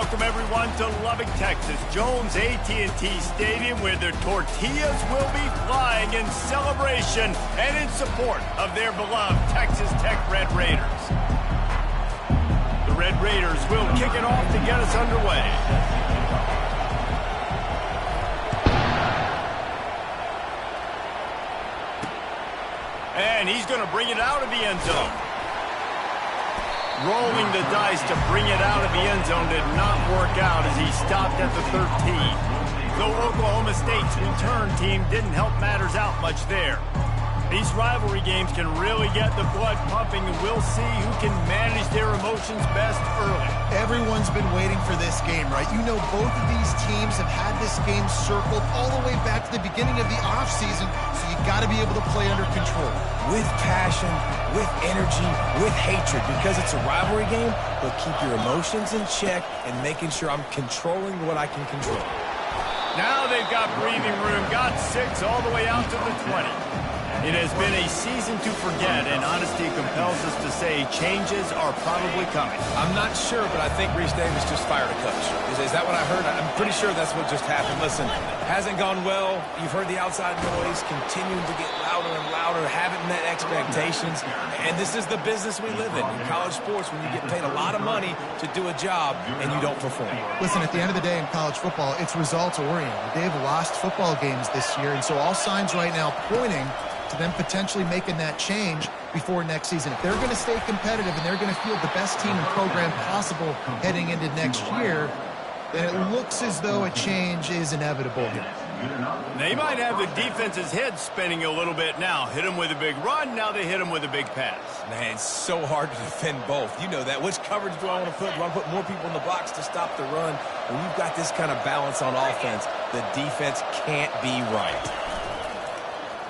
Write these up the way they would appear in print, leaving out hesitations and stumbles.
Welcome, everyone, to Lubbock, Texas, Jones AT&T Stadium, where their tortillas will be flying in celebration and in support of their beloved Texas Tech Red Raiders. The Red Raiders will kick it off to get us underway. And he's going to bring it out of the end zone. Rolling the dice to bring it out of the end zone did not work out as he stopped at the 13. Though Oklahoma State's return team didn't help matters out much there. These rivalry games can really get the blood pumping, and we'll see who can manage their emotions best early. Everyone's been waiting for this game, right? You know, both of these teams have had this game circled all the way back to the beginning of the offseason, so you got to be able to play under control. With passion, with energy, with hatred, because it's a rivalry game, but keep your emotions in check and making sure I'm controlling what I can control. Now they've got breathing room, got 6 all the way out to the 20. It has been a season to forget, and honesty compels us to say changes are probably coming. I'm not sure, but I think Reese Davis just fired a coach. Is that what I heard? I'm pretty sure that's what just happened. Listen, hasn't gone well. You've heard the outside noise continuing to get louder and louder, haven't met expectations, and this is the business we live in college sports, when you get paid a lot of money to do a job and you don't perform. Listen, at the end of the day in college football, it's results-oriented. They've lost football games this year, and so all signs right now pointing to them potentially making that change before next season. If they're going to stay competitive and they're going to field the best team and program possible heading into next year, then it looks as though a change is inevitable here. They might have the defense's head spinning a little bit now. Hit them with a big run, now they hit them with a big pass. Man, it's so hard to defend both. You know that. Which coverage do I want to put? Do I want to put more people in the box to stop the run? When you've got this kind of balance on offense, the defense can't be right.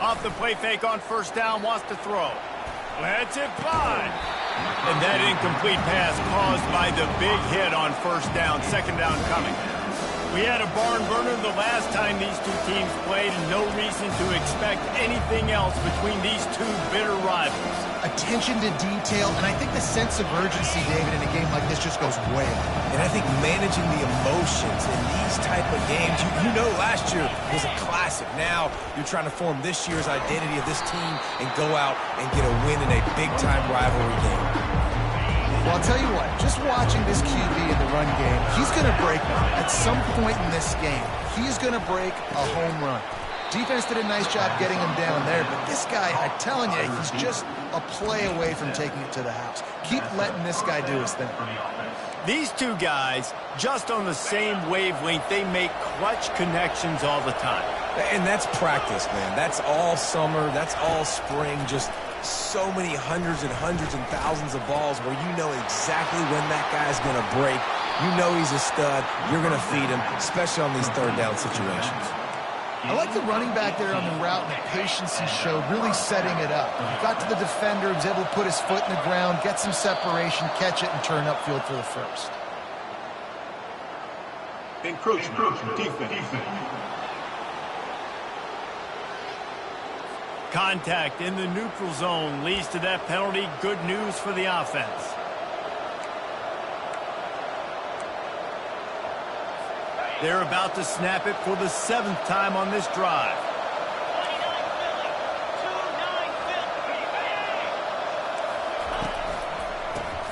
Off the play fake on first down, wants to throw. Lets it fly. And that incomplete pass caused by the big hit on first down, second down coming. We had a barn burner the last time these two teams played, and no reason to expect anything else between these two bitter rivals. Attention to detail, and I think the sense of urgency, David, in a game like this just goes way up. And I think managing the emotions in these type of games, you know last year was a classic. Now you're trying to form this year's identity of this team and go out and get a win in a big-time rivalry game. Well, I'll tell you what, just watching this QB in the run game, he's going to break one. At some point in this game, he's going to break a home run. Defense did a nice job getting him down there, but this guy, I'm telling you, he's just a play away from taking it to the house. Keep letting this guy do his thing. These two guys, just on the same wavelength, they make clutch connections all the time. And that's practice, man. That's all summer. That's all spring. Just so many hundreds and thousands of balls where you know exactly when that guy's going to break. You know he's a stud. You're going to feed him, especially on these third down situations. I like the running back there on the route and the patience he showed, really setting it up. He got to the defender, was able to put his foot in the ground, get some separation, catch it, and turn upfield for the first. Encroachment defense. Contact in the neutral zone leads to that penalty. Good news for the offense. They're about to snap it for the 7th time on this drive.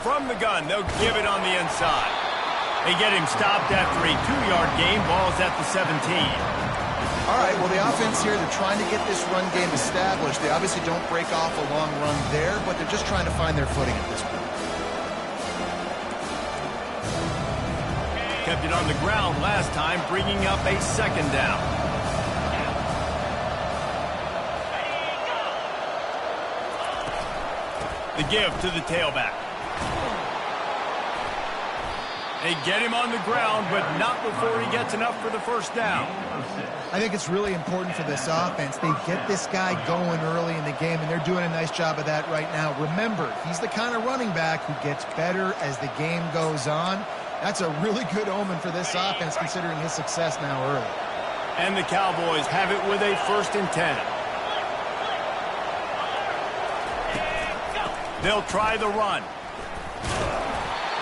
From the gun, they'll give it on the inside. They get him stopped after a 2-yard gain. Ball's at the 17. All right, well, the offense here, they're trying to get this run game established. They obviously don't break off a long run there, but they're just trying to find their footing at this point. Kept it on the ground last time, bringing up a 2nd down. The give to the tailback. They get him on the ground, but not before he gets enough for the first down. I think it's really important for this offense. They get this guy going early in the game, and they're doing a nice job of that right now. Remember, he's the kind of running back who gets better as the game goes on. That's a really good omen for this offense, considering his success now early. And the Cowboys have it with a 1st and 10. They'll try the run.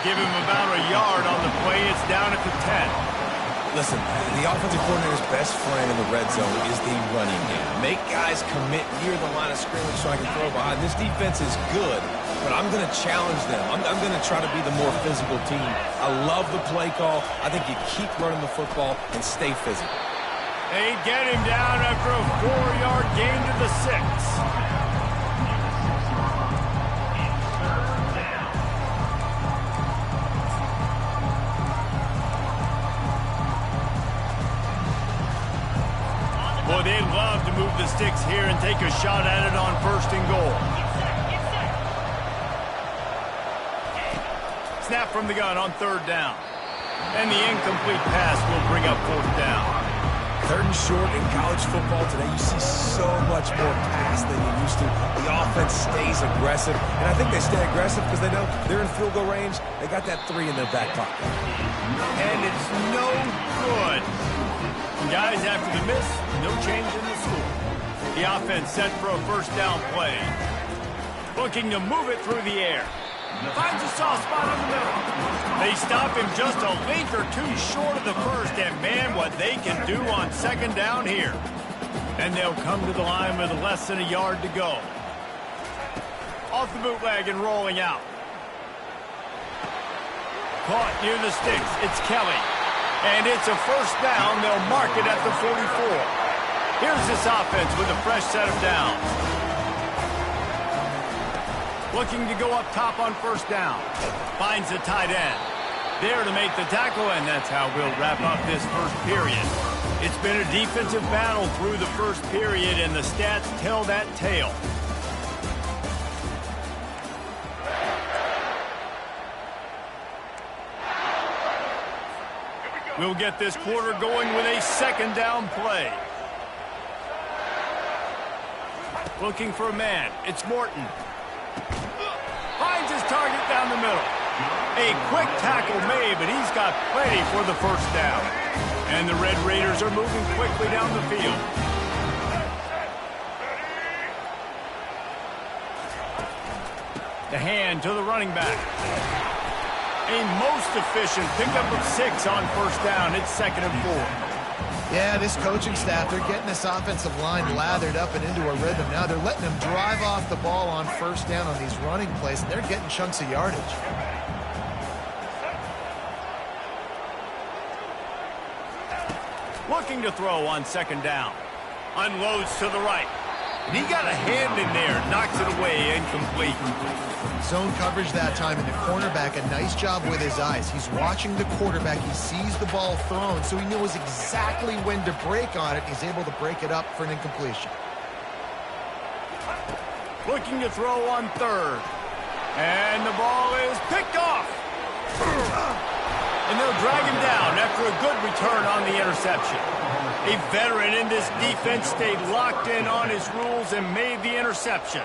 Give him about a yard on the play. It's down at the 10. Listen, the offensive coordinator's best friend in the red zone is the running game. Make guys commit near the line of scrimmage so I can throw behind. This defense is good, but I'm going to challenge them. I'm going to try to be the more physical team. I love the play call. I think you keep running the football and stay physical. They get him down after a 4-yard gain to the 6. Boy, they'd love to move the sticks here and take a shot at it on 1st and goal. Snap from the gun on 3rd down. And the incomplete pass will bring up 4th down. 3rd and short in college football today, you see so much more pass than you used to. The offense stays aggressive, and I think they stay aggressive because they know they're in field goal range. They got that 3 in their back pocket. And it's no good. Guys, after the miss, no change in the score. The offense set for a 1st down play. Looking to move it through the air. Finds a soft spot in the middle. They stop him just a link or 2 short of the 1st, and man, what they can do on 2nd down here. And they'll come to the line with less than a yard to go. Off the bootleg and rolling out. Caught near the sticks. It's Kelly. And it's a 1st down. They'll mark it at the 44. Here's this offense with a fresh set of downs. Looking to go up top on 1st down. Finds the tight end. There to make the tackle, and that's how we'll wrap up this 1st period. It's been a defensive battle through the 1st period, and the stats tell that tale. We'll get this quarter going with a 2nd down play. Looking for a man. It's Morton. Finds his target down the middle. A quick tackle made, but he's got plenty for the 1st down. And the Red Raiders are moving quickly down the field. The hand to the running back. A most efficient pickup of 6 on 1st down. It's 2nd and 4. Yeah, this coaching staff, they're getting this offensive line lathered up and into a rhythm. Now they're letting them drive off the ball on 1st down on these running plays, and they're getting chunks of yardage. Looking to throw on 2nd down. Unloads to the right. And he got a hand in there, knocks it away, incomplete. Zone coverage that time, and the cornerback, a nice job with his eyes. He's watching the quarterback. He sees the ball thrown, so he knows exactly when to break on it. He's able to break it up for an incompletion. Looking to throw on 3rd. And the ball is picked off. And they'll drag him down after a good return on the interception. A veteran in this defense stayed locked in on his rules and made the interception.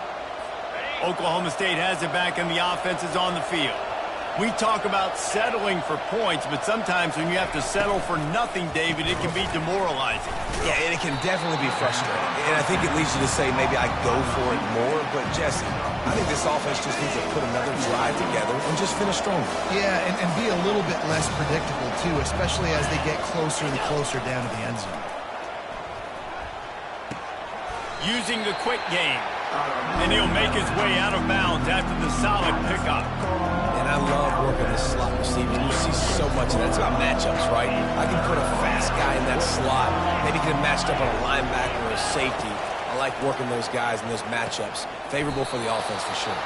Oklahoma State has it back and the offense is on the field. We talk about settling for points, but sometimes when you have to settle for nothing, David, it can be demoralizing. Yeah, and it can definitely be frustrating. And I think it leads you to say maybe I go for it more. But, Jesse, I think this offense just needs to put another drive together and just finish stronger. Yeah, and be a little bit less predictable, too, especially as they get closer and closer down to the end zone. Using the quick game. And he'll make his way out of bounds after the solid pickup. And I love working this slot receiver. You see so much of that. It's about matchups, right? I can put a fast guy in that slot. Maybe get him matched up on a linebacker or a safety. I like working those guys in those matchups. Favorable for the offense for sure.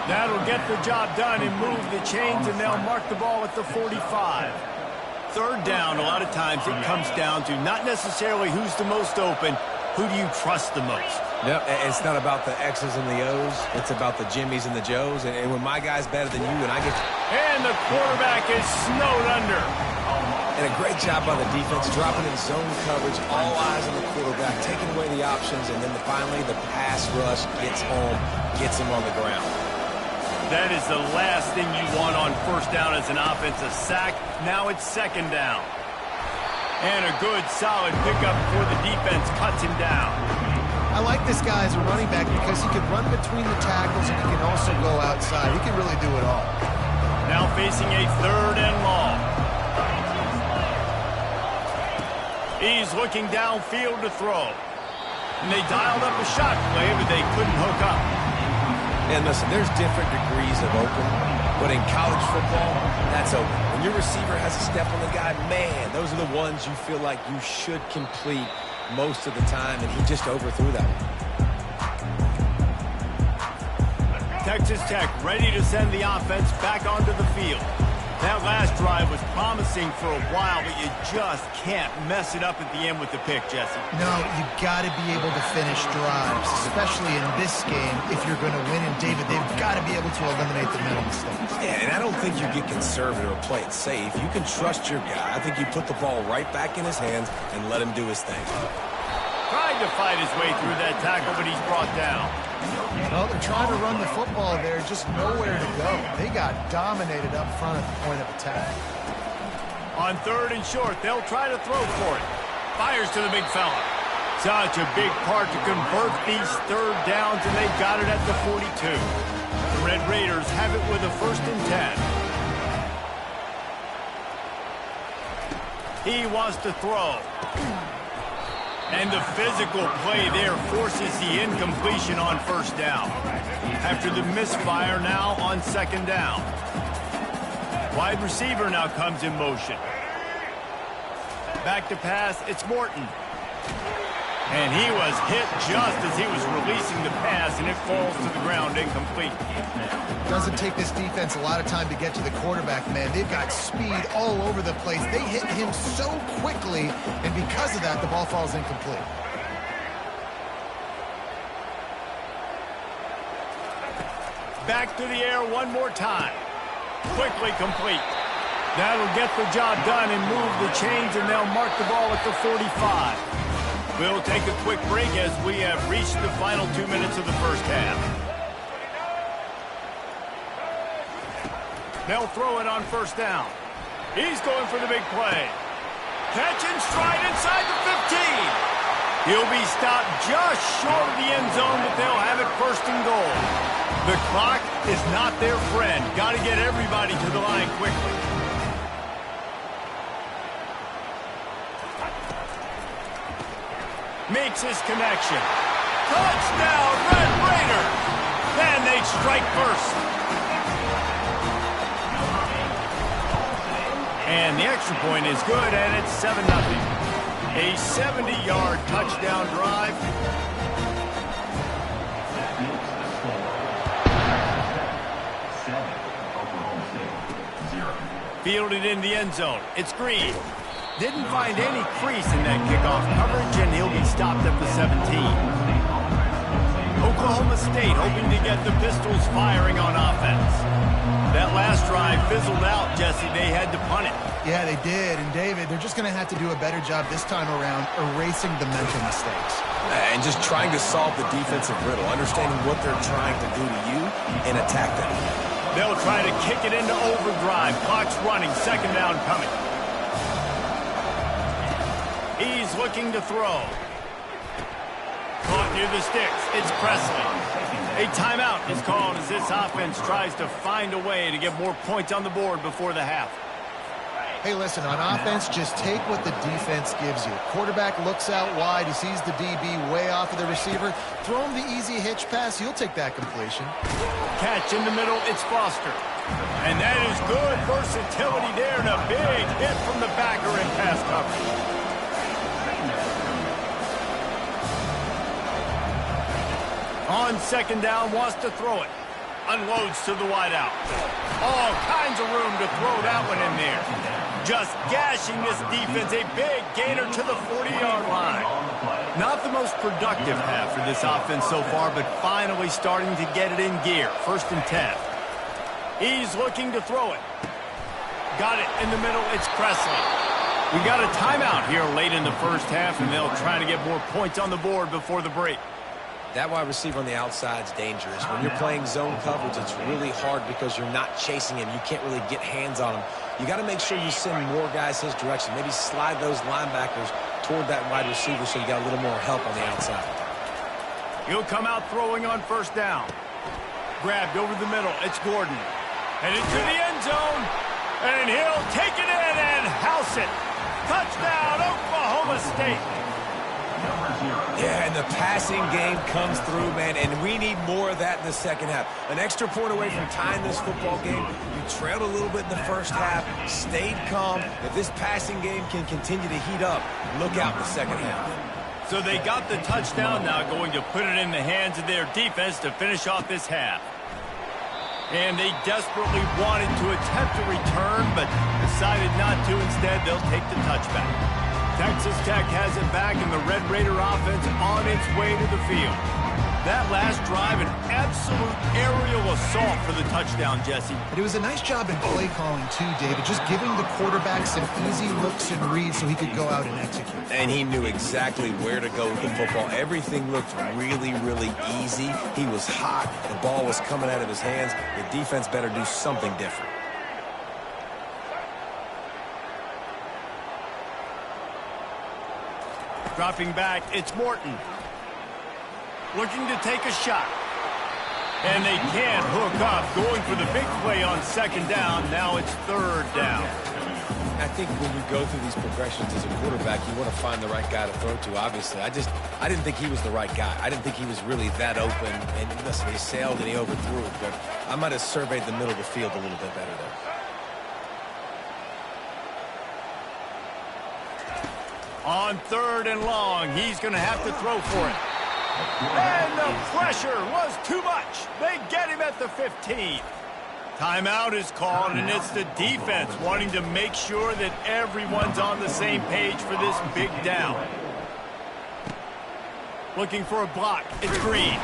That'll get the job done and move the chains, and they'll mark the ball at the 45. 3rd down, a lot of times it comes down to not necessarily who's the most open, who do you trust the most? Yep, it's not about the X's and the O's. It's about the Jimmies and the Joes. And when my guy's better than you and I get... And the quarterback is snowed under. And a great job by the defense, dropping in zone coverage, all eyes on the quarterback, taking away the options, and then finally the pass rush gets home, gets him on the ground. That is the last thing you want on 1st down as an offensive sack. Now it's 2nd down. And a good, solid pickup before the defense cuts him down. I like this guy as a running back because he can run between the tackles and he can also go outside. He can really do it all. Now facing a 3rd and long. He's looking downfield to throw. And they dialed up a shot play, but they couldn't hook up. And listen, there's different degrees of open, but in college football, that's open. When your receiver has a step on the guy, man, those are the ones you feel like you should complete most of the time, and he just overthrew that one. Texas Tech ready to send the offense back onto the field. That last drive was promising for a while, but you just can't mess it up at the end with the pick, Jesse. No, you got to be able to finish drives, especially in this game. If you're going to win, and David, they've got to be able to eliminate the mental mistakes. Yeah, and I don't think you get conservative or play it safe. You can trust your guy. I think you put the ball right back in his hands and let him do his thing. Tried to fight his way through that tackle, but he's brought down. Well, they're trying to run the football there, just nowhere to go. They got dominated up front at the point of attack. On 3rd and short, they'll try to throw for it. Fires to the big fella. Such a big part to convert these 3rd downs, and they got it at the 42. The Red Raiders have it with a 1st and 10. He wants to throw. And the physical play there forces the incompletion on 1st down. After the misfire, now on 2nd down. Wide receiver now comes in motion. Back to pass, it's Morton. And he was hit just as he was releasing the pass, and it falls to the ground incomplete. Doesn't take this defense a lot of time to get to the quarterback, man. They've got speed all over the place. They hit him so quickly, and because of that, the ball falls incomplete. Back to the air one more time. Quickly complete. That'll get the job done and move the chains, and they'll mark the ball at the 45. We'll take a quick break as we have reached the final 2 minutes of the 1st half. They'll throw it on 1st down. He's going for the big play. Catch and stride inside the 15. He'll be stopped just short of the end zone, but they'll have it 1st and goal. The clock is not their friend. Got to get everybody to the line quickly. Makes his connection. Touchdown, Red Raiders! And they strike first. And the extra point is good, and it's 7-0. A 70-yard touchdown drive. Fielded in the end zone. It's Green. Didn't find any crease in that kickoff coverage, and he'll be stopped at the 17. Oklahoma State hoping to get the Pistols firing on offense. That last drive fizzled out, Jesse. They had to punt it. Yeah, they did. And, David, they're just going to have to do a better job this time around erasing the mental mistakes. And just trying to solve the defensive riddle, understanding what they're trying to do to you and attack them. They'll try to kick it into overdrive. Clock's running. 2nd down coming. He's looking to throw. Caught near the sticks. It's Presley. A timeout is called as this offense tries to find a way to get more points on the board before the half. Hey, listen, on offense, just take what the defense gives you. Quarterback looks out wide. He sees the DB way off of the receiver. Throw him the easy hitch pass. He'll take that completion. Catch in the middle. It's Foster. And that is good versatility there, and a big hit from the backer in pass coverage. On 2nd down, wants to throw it. Unloads to the wideout. All kinds of room to throw that one in there. Just gashing this defense. A big gainer to the 40-yard line. Not the most productive half for this offense so far, but finally starting to get it in gear. 1st and 10. He's looking to throw it. Got it in the middle. It's Presley. We got a timeout here late in the 1st half, and they'll try to get more points on the board before the break. That wide receiver on the outside is dangerous. When you're playing zone coverage, it's really hard because you're not chasing him. You can't really get hands on him. You got to make sure you send more guys his direction. Maybe slide those linebackers toward that wide receiver so you got a little more help on the outside. He'll come out throwing on 1st down. Grabbed over the middle. It's Gordon. And into the end end zone, and he'll take it in and house it. Touchdown, Oklahoma State. Yeah, and the passing game comes through, man, and we need more of that in the second half. An extra point away from tying this football game. You trailed a little bit in the first half, stayed calm. If this passing game can continue to heat up, look out in the second half. So they got the touchdown, now going to put it in the hands of their defense to finish off this half. And they desperately wanted to attempt a return, but decided not to. Instead, they'll take the touchback. Texas Tech has it back, and the Red Raider offense on its way to the field. That last drive, an absolute aerial assault for the touchdown, Jesse. But it was a nice job in play calling, too, David, just giving the quarterback some easy looks and reads so he could go out and execute. And he knew exactly where to go with the football. Everything looked really, really easy. He was hot. The ball was coming out of his hands. The defense better do something different. Dropping back, it's Morton. Looking to take a shot. And they can't hook up. Going for the big play on second down. Now it's third down. I think when you go through these progressions as a quarterback, you want to find the right guy to throw to, obviously. I didn't think he was the right guy. I didn't think he was really that open. And listen, he sailed and he overthrew it. But I might have surveyed the middle of the field a little bit better there. On third and long, he's going to have to throw for it. And the pressure was too much. They get him at the 15. Timeout is called, and it's the defense wanting to make sure that everyone's on the same page for this big down. Looking for a block. It's Green.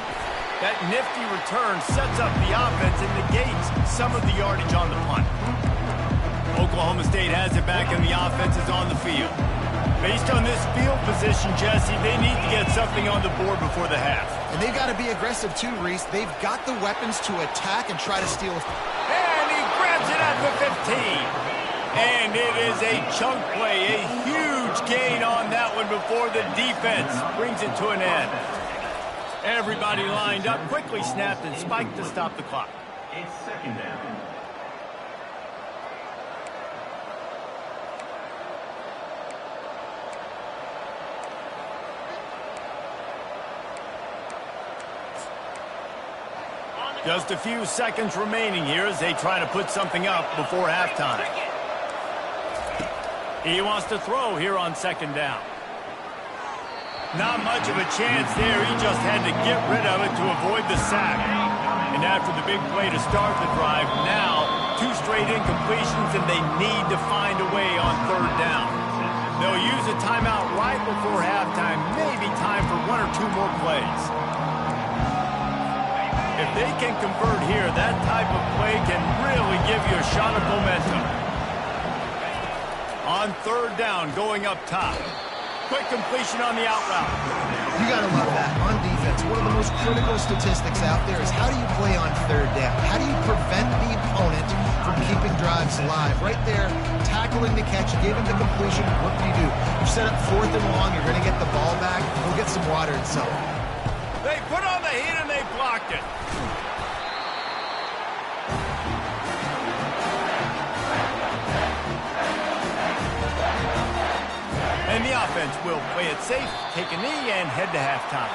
That nifty return sets up the offense and negates some of the yardage on the punt. Oklahoma State has it back, and the offense is on the field. Based on this field position, Jesse, they need to get something on the board before the half. And they've got to be aggressive too, Reese. They've got the weapons to attack and try to steal. And he grabs it at the 15. And it is a chunk play, a huge gain on that one before the defense brings it to an end. Everybody lined up, quickly snapped and spiked to stop the clock. It's second down. Just a few seconds remaining here as they try to put something up before halftime. He wants to throw here on second down. Not much of a chance there. He just had to get rid of it to avoid the sack. And after the big play to start the drive, now 2 straight incompletions, and they need to find a way on third down. They'll use a timeout right before halftime, maybe time for 1 or 2 more plays. If they can convert here, that type of play can really give you a shot of momentum. On third down, going up top. Quick completion on the out route. You got to love that. On defense, one of the most critical statistics out there is how do you play on third down? How do you prevent the opponent from keeping drives alive? Right there, tackling the catch, giving the completion. What do? You set up fourth and long. You're going to get the ball back. Go get some water and sell. They put on the heat and they blocked it. And the offense will play it safe, take a knee, and head to halftime.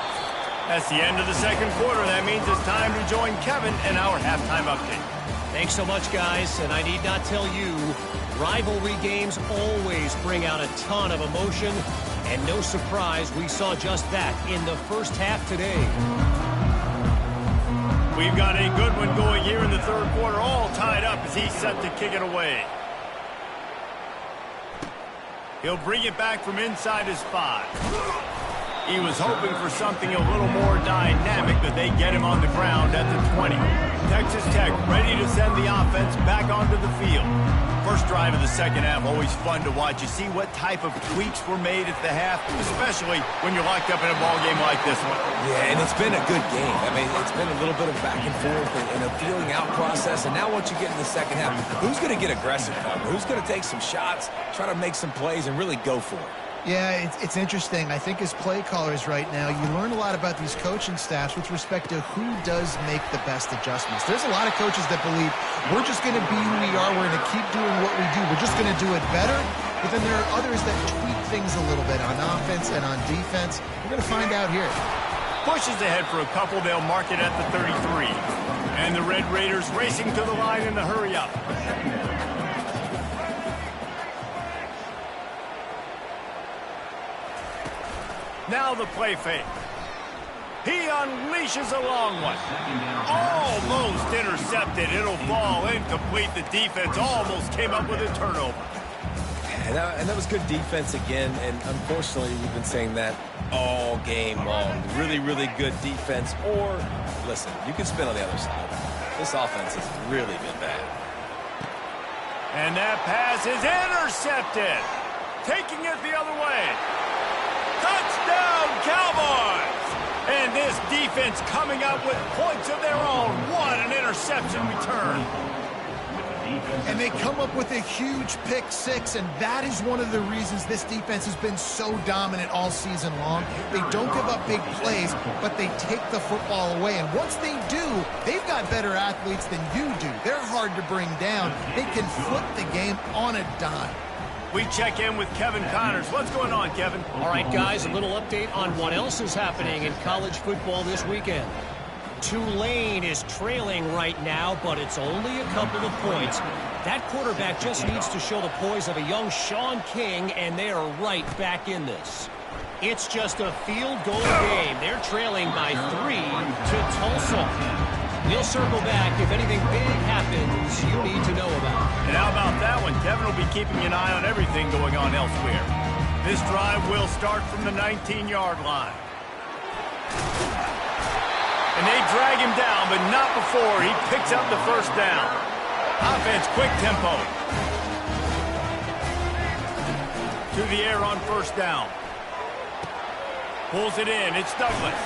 That's the end of the second quarter. That means it's time to join Kevin in our halftime update. Thanks so much, guys. And I need not tell you, rivalry games always bring out a ton of emotion. And no surprise, we saw just that in the first half today. We've got a good one going here in the third quarter, all tied up as he's set to kick it away. He'll bring it back from inside his 5. He was hoping for something a little more dynamic, but they get him on the ground at the 20. Texas Tech ready to send the offense back onto the field. First drive of the second half, always fun to watch. You see what type of tweaks were made at the half, especially when you're locked up in a ball game like this one. Yeah, and it's been a good game. I mean, it's been a little bit of back and forth and a feeling out process. And now once you get in the second half, who's going to get aggressive, Cover? Who's going to take some shots, try to make some plays, and really go for it? Yeah, it's interesting. I think as play callers right now, you learn a lot about these coaching staffs with respect to who does make the best adjustments. There's a lot of coaches that believe we're just going to be who we are. We're going to keep doing what we do. We're just going to do it better. But then there are others that tweak things a little bit on offense and on defense. We're going to find out here. Pushes ahead for a couple. They'll mark it at the 33. And the Red Raiders racing to the line in the hurry up. Now the play fake. He unleashes a long one. Almost intercepted. It'll fall incomplete. The defense almost came up with a turnover. And that was good defense again, and unfortunately, we've been saying that all game long. Really, really good defense. Or, listen, you can spin on the other side. This offense has really been bad. And that pass is intercepted. Taking it the other way. Touchdown, Cowboys! And this defense coming up with points of their own. What an interception return. And they come up with a huge pick six, and that is one of the reasons this defense has been so dominant all season long. They don't give up big plays, but they take the football away. And once they do, they've got better athletes than you do. They're hard to bring down. They can flip the game on a dime. We check in with Kevin Connors. What's going on, Kevin? All right, guys, a little update on what else is happening in college football this weekend. Tulane is trailing right now, but it's only a couple of points. That quarterback just needs to show the poise of a young Sean King, and they are right back in this. It's just a field goal game. They're trailing by 3 to Tulsa. We'll circle back if anything big happens you need to know about. And how about that one? Kevin will be keeping an eye on everything going on elsewhere. This drive will start from the 19-yard line. And they drag him down, but not before he picks up the first down. Offense, quick tempo. To the air on first down. Pulls it in. It's Douglas.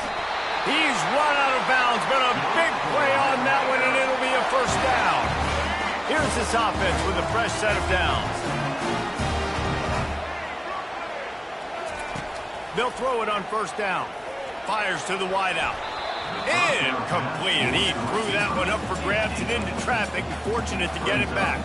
He's run out of bounds, but a big play on that one, and it'll be a first down. Here's this offense with a fresh set of downs. They'll throw it on first down. Fires to the wideout. Incomplete. He threw that one up for grabs and into traffic. Fortunate to get it back.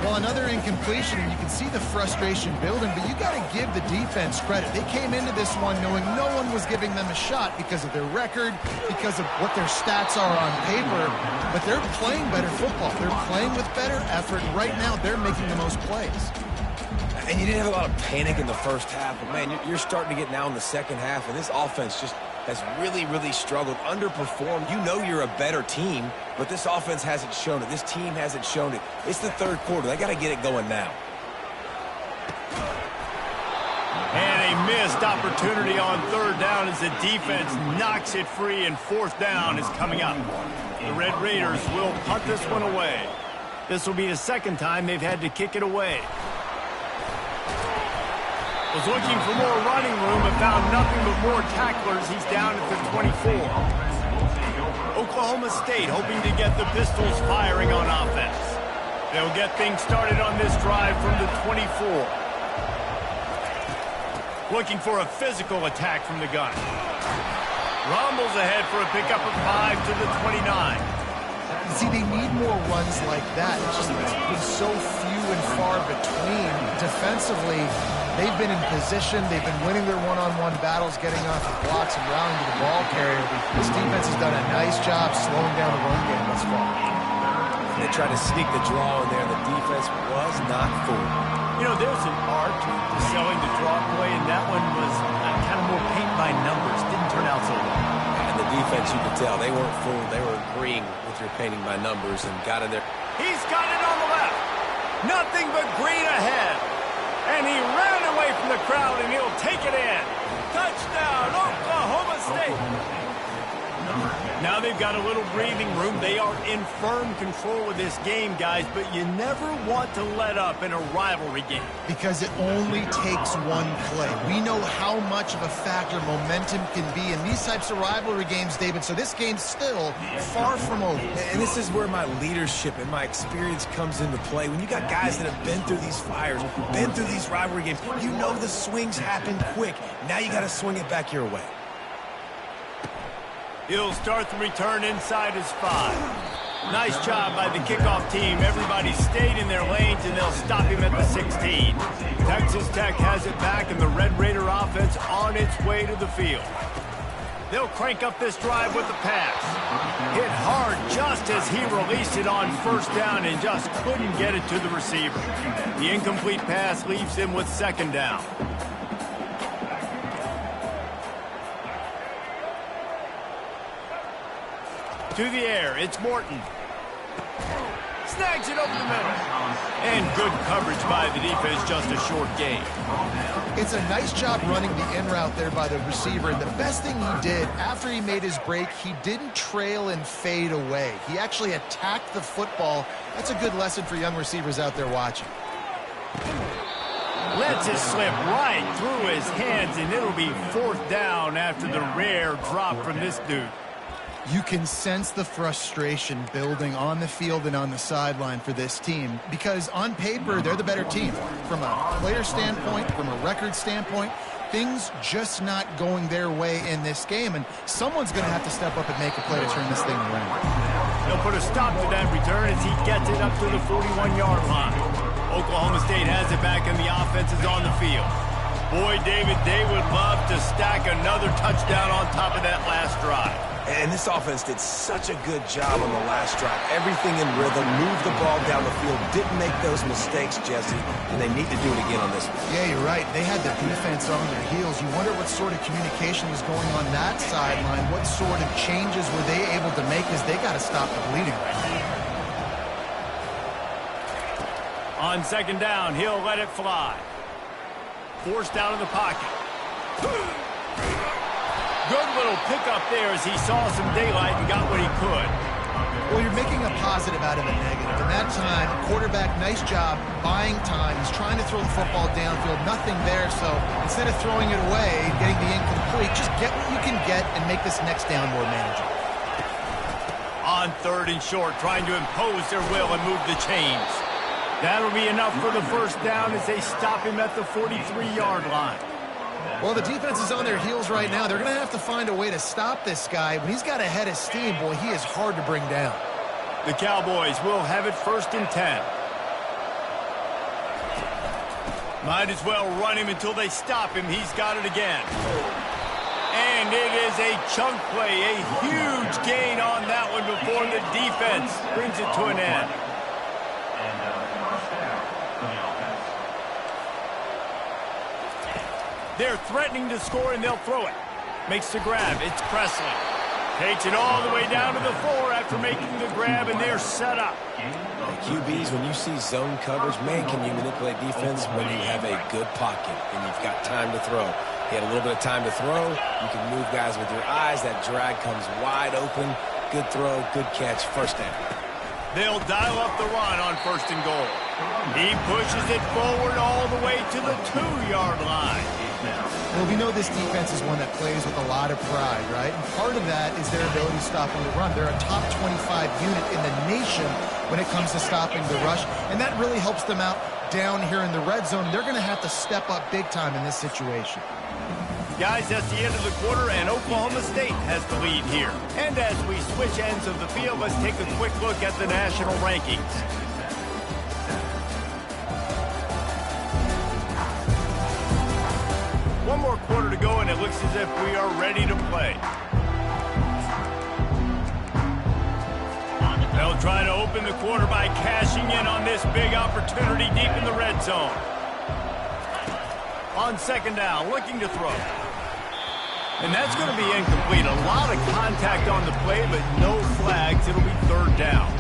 Well, another incompletion, and you can see the frustration building, but you got to give the defense credit. They came into this one knowing no one was giving them a shot because of their record, because of what their stats are on paper, but they're playing better football. They're playing with better effort. Right now, they're making the most plays. And you didn't have a lot of panic in the first half, but, man, you're starting to get now in the second half, and this offense just has really, really struggled, underperformed. You know you're a better team, but this offense hasn't shown it. This team hasn't shown it. It's the third quarter. They got to get it going now. And a missed opportunity on third down as the defense knocks it free, and fourth down is coming up. The Red Raiders will punt this one away. This will be the second time they've had to kick it away. Was looking for more running room but found nothing but more tacklers. He's down at the 24. Oklahoma State hoping to get the Pistols firing on offense. They'll get things started on this drive from the 24. Looking for a physical attack from the gun. Rumbles ahead for a pickup of 5 to the 29. See, they need more runs like that. It's just been so few and far between. Defensively, they've been in position. They've been winning their one-on-one battles, getting off the blocks and rounding to the ball carrier. This defense has done a nice job slowing down the run game thus far. They tried to sneak the draw in there. The defense was not fooled. You know, there's an art to selling the draw play, and that one was kind of more paint by numbers. Didn't turn out so well. And the defense, you could tell, they weren't fooled. They were agreeing with your painting by numbers and got in there. He's got it on the left. Nothing but green ahead. And he ran away from the crowd, and he'll take it in. Touchdown, Oklahoma State. Now they've got a little breathing room. They are in firm control of this game, guys, but you never want to let up in a rivalry game. Because it only takes one play. We know how much of a factor momentum can be in these types of rivalry games, David, so this game's still far from over. And this is where my leadership and my experience comes into play. When you got guys that have been through these fires, been through these rivalry games, you know the swings happen quick. Now you got to swing it back your way. He'll start the return inside his 5. Nice job by the kickoff team. Everybody stayed in their lanes, and they'll stop him at the 16. Texas Tech has it back, and the Red Raider offense on its way to the field. They'll crank up this drive with the pass. Hit hard just as he released it on first down and just couldn't get it to the receiver. The incomplete pass leaves him with second down. To the air, it's Morton. Snags it over the middle. And good coverage by the defense, just a short gain. It's a nice job running the in route there by the receiver, and the best thing he did after he made his break, he didn't trail and fade away. He actually attacked the football. That's a good lesson for young receivers out there watching. Lets it slip right through his hands, and it'll be fourth down after the rare drop from this dude. You can sense the frustration building on the field and on the sideline for this team because on paper, they're the better team. From a player standpoint, from a record standpoint, things just not going their way in this game, and someone's going to have to step up and make a play to turn this thing around. They'll put a stop to that return as he gets it up to the 41-yard line. Oklahoma State has it back, and the offense is on the field. Boy, David, they would love to stack another touchdown on top of that last drive. And this offense did such a good job on the last drive. Everything in rhythm, moved the ball down the field, didn't make those mistakes, Jesse, and they need to do it again on this one. Yeah, you're right. They had the defense on their heels. You wonder what sort of communication was going on that sideline. What sort of changes were they able to make as they got to stop the bleeding right now. On second down, he'll let it fly. Forced out of the pocket. Good little pickup there as he saw some daylight and got what he could. Well, you're making a positive out of a negative. And that time, quarterback, nice job, buying time. He's trying to throw the football downfield. Nothing there, so instead of throwing it away, getting the incomplete, just get what you can get and make this next down more manageable. On third and short, trying to impose their will and move the chains. That'll be enough for the first down as they stop him at the 43-yard line. Well, the defense is on their heels right now. They're going to have to find a way to stop this guy. When he's got a head of steam, boy, he is hard to bring down. The Cowboys will have it first and 10. Might as well run him until they stop him. He's got it again. And it is a chunk play, a huge gain on that one before the defense brings it to an end. They're threatening to score, and they'll throw it. Makes the grab. It's Presley. Takes it all the way down to the 4 after making the grab, and they're set up. QBs, when you see zone coverage, man, can you manipulate defense when you have a good pocket and you've got time to throw. He had a little bit of time to throw. You can move guys with your eyes. That drag comes wide open. Good throw, good catch, first down. They'll dial up the run on first and goal. He pushes it forward all the way to the 2-yard line. Well, we know this defense is one that plays with a lot of pride, right? And part of that is their ability to stop on the run. They're a top 25 unit in the nation when it comes to stopping the rush, and that really helps them out down here in the red zone. They're going to have to step up big time in this situation. Guys, that's the end of the quarter, and Oklahoma State has the lead here. And as we switch ends of the field, let's take a quick look at the national rankings. One more quarter to go, and it looks as if we are ready to play. They'll try to open the quarter by cashing in on this big opportunity deep in the red zone. On second down, looking to throw. And that's going to be incomplete. A lot of contact on the play, but no flags. It'll be third down.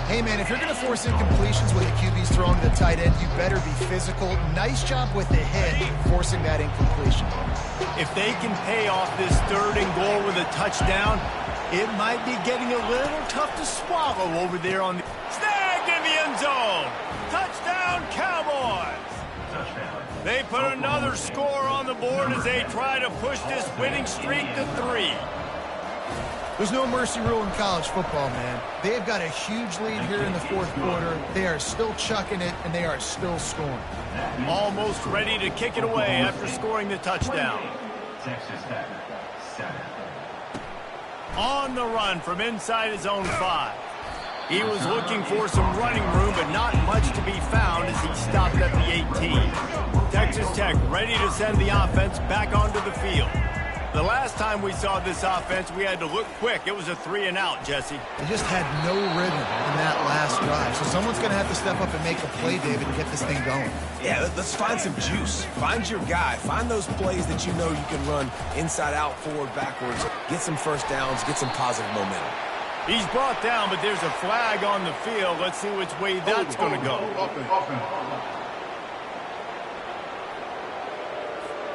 Hey, man, if you're going to force incompletions with the QBs throwing to the tight end, you better be physical. Nice job with the hit, forcing that incompletion. If they can pay off this third and goal with a touchdown, It might be getting a little tough to swallow over there on the... Snagged in the end zone! Touchdown, Cowboys! They put another score on the board as they try to push this winning streak to 3. There's no mercy rule in college football, man. They've got a huge lead here in the fourth quarter. They are still chucking it, and they are still scoring. Almost ready to kick it away after scoring the touchdown. On the run from inside his own 5. He was looking for some running room, but not much to be found as he stopped at the 18. Texas Tech ready to send the offense back onto the field. The last time we saw this offense, we had to look quick. It was a 3-and-out, Jesse. They just had no rhythm in that last drive. So someone's going to have to step up and make a play, David, to get this thing going. Yeah, let's find some juice. Find your guy. Find those plays that you know you can run inside out, forward, backwards. Get some first downs. Get some positive momentum. He's brought down, but there's a flag on the field. Let's see which way that's going to go.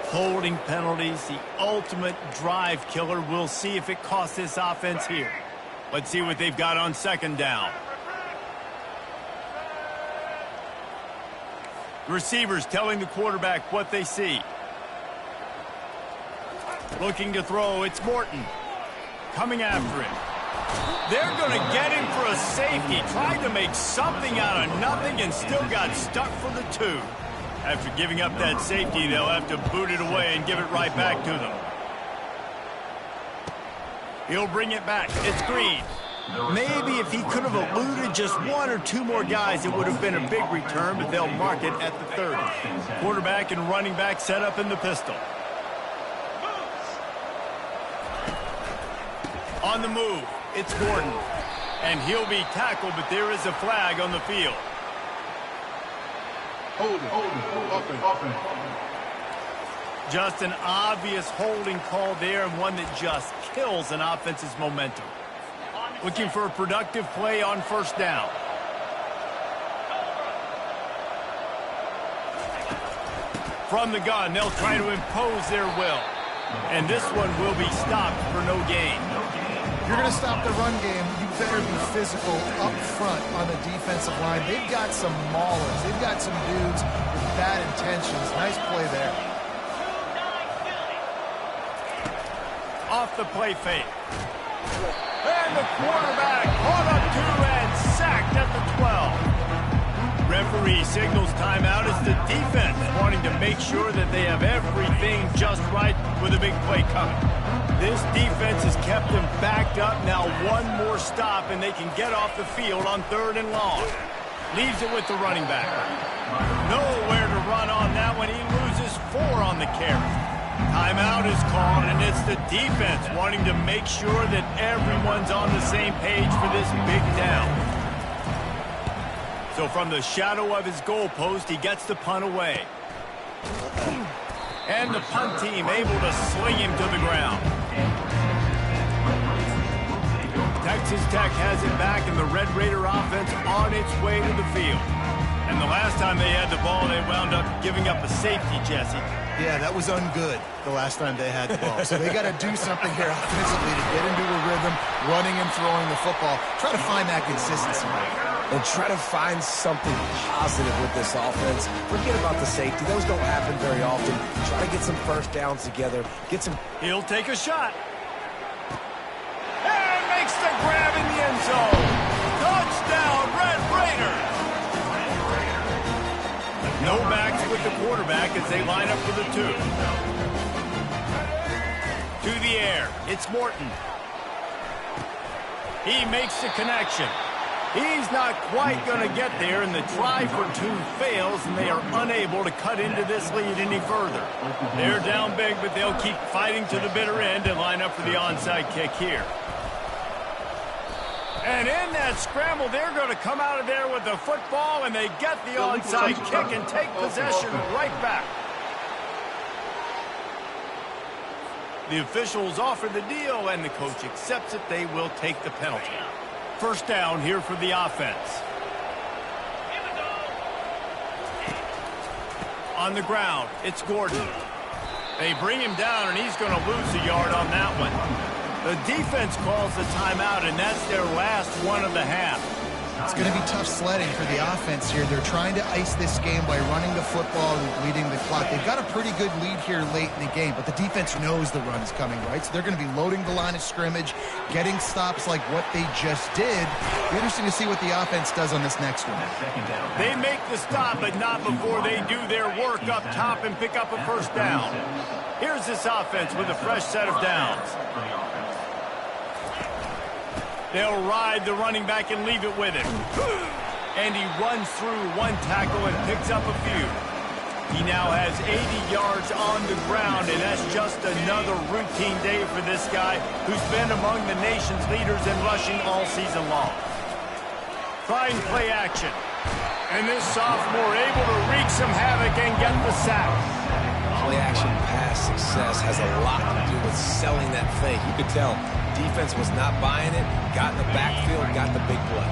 Holding penalties, the ultimate drive killer. We'll see if it costs this offense here. Let's see what they've got on second down. Receivers telling the quarterback what they see. Looking to throw, it's Morton. Coming after it. They're going to get him for a safety. Tried to make something out of nothing and still got stuck for the 2. After giving up that safety, they'll have to boot it away and give it right back to them. He'll bring it back. It's Green. Maybe if he could have eluded just 1 or 2 more guys, it would have been a big return, but they'll mark it at the 30. Quarterback and running back set up in the pistol. On the move, it's Gordon. And he'll be tackled, but there is a flag on the field. Holding. Just an obvious holding call there, and one that just kills an offense's momentum. Looking for a productive play on first down. From the gun, they'll try to impose their will. And this one will be stopped for no gain. If you're going to stop the run game, you better be physical up front on the defensive line. They've got some maulers. They've got some dudes with bad intentions. Nice play there. Off the play fake. And the quarterback caught up to and sacked at the 12. Referee signals timeout as the defense wanting to make sure that they have everything just right with a big play coming. This defense has kept them backed up. Now 1 more stop and they can get off the field on 3rd and long. Leaves it with the running back. Nowhere to run on that one. He loses 4 on the carry. Timeout is called, and it's the defense wanting to make sure that everyone's on the same page for this big down. So from the shadow of his goalpost, he gets the punt away. And the punt team able to sling him to the ground. Texas Tech has it back, and the Red Raider offense on its way to the field. And the last time they had the ball, they wound up giving up a safety, Jesse. Yeah, that was ungood the last time they had the ball. So they got to do something here offensively to get into a rhythm, running and throwing the football. Try to find that consistency. And try to find something positive with this offense. Forget about the safety. Those don't happen very often. Try to get some first downs together. Get some... He'll take a shot. And makes the grab in the end zone. Touchdown, Red Raiders. No backs with the quarterback as they line up for the 2. To the air, it's Morton. He makes the connection. He's not quite going to get there, and the try for 2 fails, and they are unable to cut into this lead any further. They're down big, but they'll keep fighting to the bitter end and line up for the onside kick here. And in that scramble, they're going to come out of there with the football, and they get the onside kick and take possession right back. The officials offer the deal, and the coach accepts it. They will take the penalty. First down here for the offense. On the ground, it's Gordon. They bring him down, and he's going to lose a yard on that one. The defense calls the timeout, and that's their last one of the half. It's going to be tough sledding for the offense here. They're trying to ice this game by running the football and leading the clock. They've got a pretty good lead here late in the game, but the defense knows the run's coming, right? So they're going to be loading the line of scrimmage, getting stops like what they just did. It'll be interesting to see what the offense does on this next one. They make the stop, but not before they do their work up top and pick up a first down. Here's this offense with a fresh set of downs. They'll ride the running back and leave it with him. And he runs through one tackle and picks up a few. He now has 80 yards on the ground, and that's just another routine day for this guy who's been among the nation's leaders in rushing all season long. Trying play action. And this sophomore able to wreak some havoc and get the sack. Play action pass success has a lot to do with selling that fake. You could tell defense was not buying it, got in the backfield, got the big play.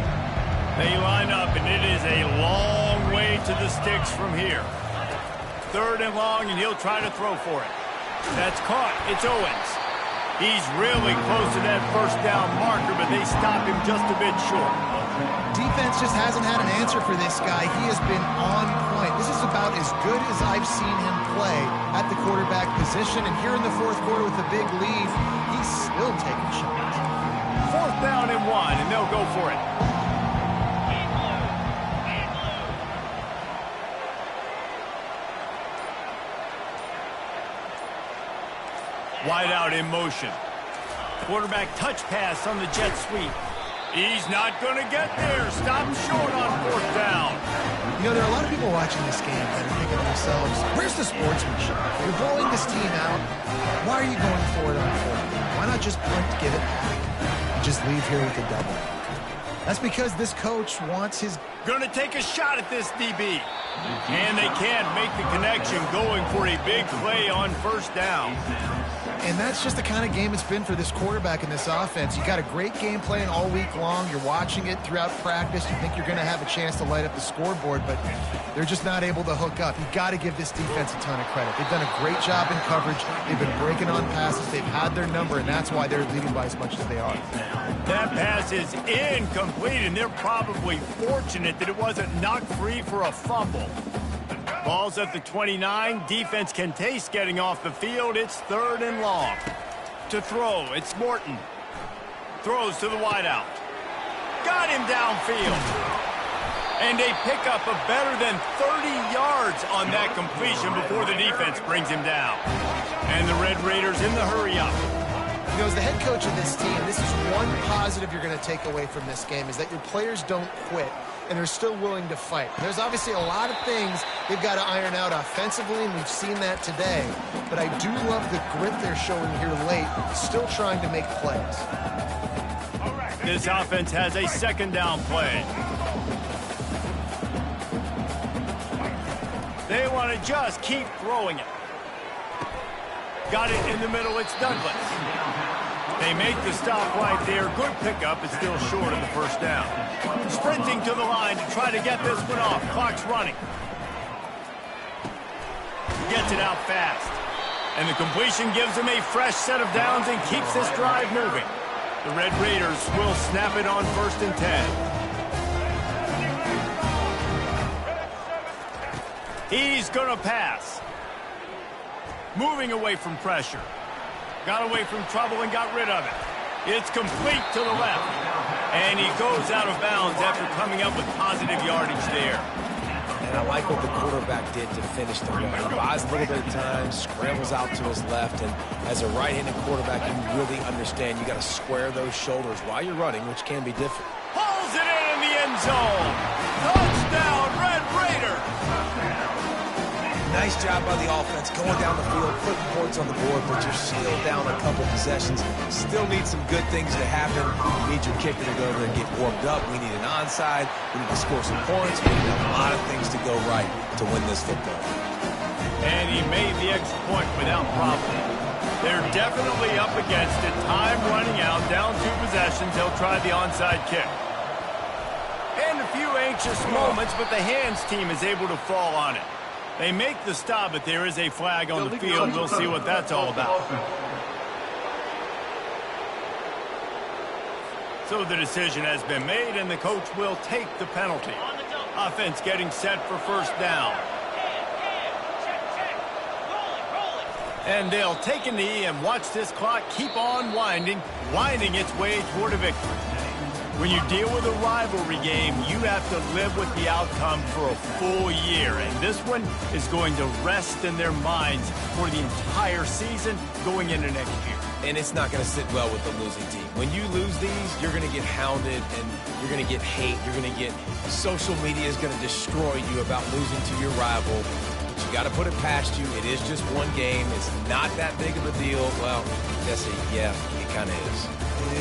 They line up, and it is a long way to the sticks from here. 3rd and long, and he'll try to throw for it. That's caught. It's Owens. He's really close to that first down marker, but they stop him just a bit short. Defense just hasn't had an answer for this guy. He has been on point. This is about as good as I've seen him play at the quarterback position. And here in the 4th quarter with a big lead, he's still taking shots. 4th down and 1, and they'll go for it. Wide out in motion. Quarterback touch pass on the jet sweep. He's not going to get there. Stop short on 4th down. You know, there are a lot of people watching this game that are thinking to themselves, where's the sportsmanship? You're blowing this team out. Why are you going for it on 4th down? Why not just punt, give it back, and just leave here with a double? That's because this coach wants his... Going to take a shot at this DB. And they can't make the connection, going for a big play on 1st down. And that's just the kind of game it's been for this quarterback and this offense. You got a great game plan all week long. You're watching it throughout practice. You think you're going to have a chance to light up the scoreboard, but they're just not able to hook up. You've got to give this defense a ton of credit. They've done a great job in coverage. They've been breaking on passes. They've had their number, and that's why they're leading by as much as they are. That pass is incomplete, and they're probably fortunate that it wasn't knocked free for a fumble. Ball's at the 29. Defense can taste getting off the field. It's 3rd and long. To throw, it's Morton. Throws to the wideout. Got him downfield. And they pick up a better than 30 yards on that completion before the defense brings him down. And the Red Raiders in the hurry-up. You know, as the head coach of this team, this is one positive you're going to take away from this game, is that your players don't quit, and they're still willing to fight. There's obviously a lot of things they've got to iron out offensively, and we've seen that today. But I do love the grit they're showing here late, still trying to make plays. This offense has a 2nd down play. They want to just keep throwing it. Got it in the middle. It's Douglas. They make the stop right there. Good pickup. It's still short of the 1st down. Sprinting to the line to try to get this one off. Clock's running. Gets it out fast. And the completion gives him a fresh set of downs and keeps this drive moving. The Red Raiders will snap it on 1st and 10. He's going to pass. Moving away from pressure. Got away from trouble and got rid of it. It's complete to the left. And he goes out of bounds after coming up with positive yardage there. And I like what the quarterback did to finish the run. He buys a little bit of time, scrambles out to his left, and as a right-handed quarterback, you really understand you got to square those shoulders while you're running, which can be difficult. Pulls it in the end zone. Touchdown, Red Raider. Nice job by the offense going down the field, putting points on the board, but you're still down a couple possessions. Still need some good things to happen. You need your kicker to go over and get warmed up. We need an onside. We need to score some points. We need a lot of things to go right to win this football. And he made the extra point without problem. They're definitely up against it. Time running out, down 2 possessions. They'll try the onside kick. And a few anxious moments, but the hands team is able to fall on it. They make the stop, but there is a flag on the field. We'll see what that's all about. So the decision has been made, and the coach will take the penalty. Offense getting set for first down. And they'll take a knee and watch this clock keep on winding its way toward a victory. When you deal with a rivalry game, you have to live with the outcome for a full year. And this one is going to rest in their minds for the entire season going into next year. And it's not going to sit well with the losing team. When you lose these, you're going to get hounded and you're going to get hate. You're going to get social media is going to destroy you about losing to your rival. But you got to put it past you. It is just one game. It's not that big of a deal. Well, Jesse, yeah, it kind of is.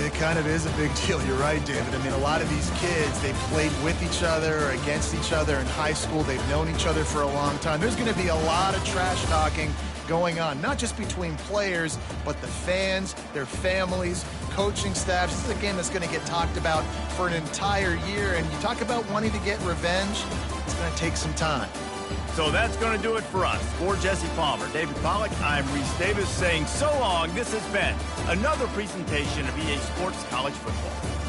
It kind of is a big deal. You're right, David. I mean, a lot of these kids, they've played with each other or against each other in high school. They've known each other for a long time. There's going to be a lot of trash talking going on, not just between players, but the fans, their families, coaching staffs. This is a game that's going to get talked about for an entire year. And you talk about wanting to get revenge, it's going to take some time. So that's going to do it for us. For Jesse Palmer, David Pollack, I'm Reese Davis saying so long. This has been another presentation of EA Sports College Football.